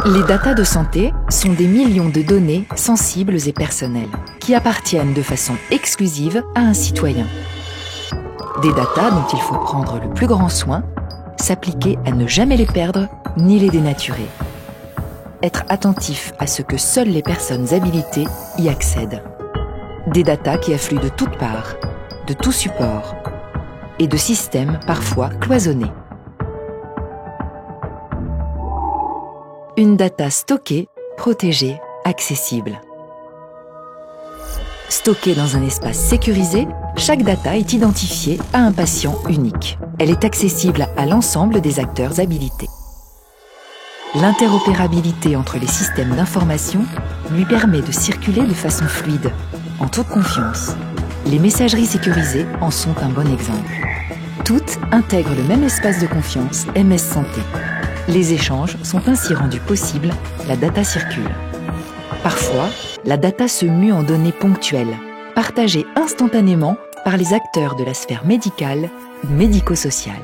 Les datas de santé sont des millions de données sensibles et personnelles qui appartiennent de façon exclusive à un citoyen. Des datas dont il faut prendre le plus grand soin, s'appliquer à ne jamais les perdre ni les dénaturer. Être attentif à ce que seules les personnes habilitées y accèdent. Des datas qui affluent de toutes parts, de tout support, et de systèmes parfois cloisonnés. Une data stockée, protégée, accessible. Stockée dans un espace sécurisé, chaque data est identifiée à un patient unique. Elle est accessible à l'ensemble des acteurs habilités. L'interopérabilité entre les systèmes d'information lui permet de circuler de façon fluide, en toute confiance. Les messageries sécurisées en sont un bon exemple. Toutes intègrent le même espace de confiance MS Santé. Les échanges sont ainsi rendus possibles, la data circule. Parfois, la data se mue en données ponctuelles, partagées instantanément par les acteurs de la sphère médicale ou médico-sociale.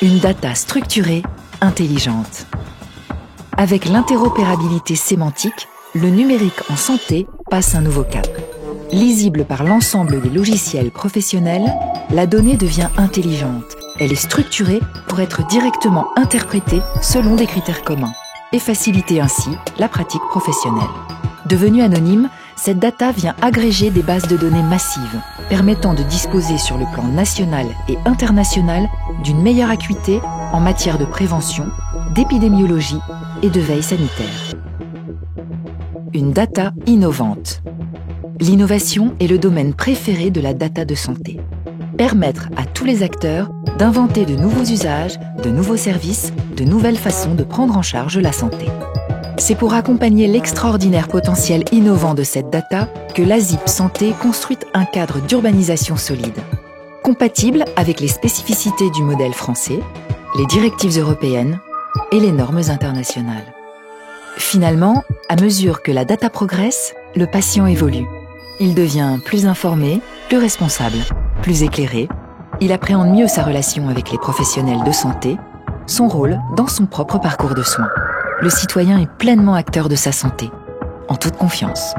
Une data structurée, intelligente. Avec l'interopérabilité sémantique, le numérique en santé passe un nouveau cap. Lisible par l'ensemble des logiciels professionnels, la donnée devient intelligente. Elle est structurée pour être directement interprétée selon des critères communs et faciliter ainsi la pratique professionnelle. Devenue anonyme, cette data vient agréger des bases de données massives, permettant de disposer sur le plan national et international d'une meilleure acuité en matière de prévention, d'épidémiologie et de veille sanitaire. Une data innovante. L'innovation est le domaine préféré de la data de santé. Permettre à tous les acteurs d'inventer de nouveaux usages, de nouveaux services, de nouvelles façons de prendre en charge la santé. C'est pour accompagner l'extraordinaire potentiel innovant de cette data que l'ASIP Santé construit un cadre d'urbanisation solide, compatible avec les spécificités du modèle français, les directives européennes et les normes internationales. Finalement, à mesure que la data progresse, le patient évolue. Il devient plus informé, plus responsable, plus éclairé. Il appréhende mieux sa relation avec les professionnels de santé, son rôle dans son propre parcours de soins. Le citoyen est pleinement acteur de sa santé, en toute confiance.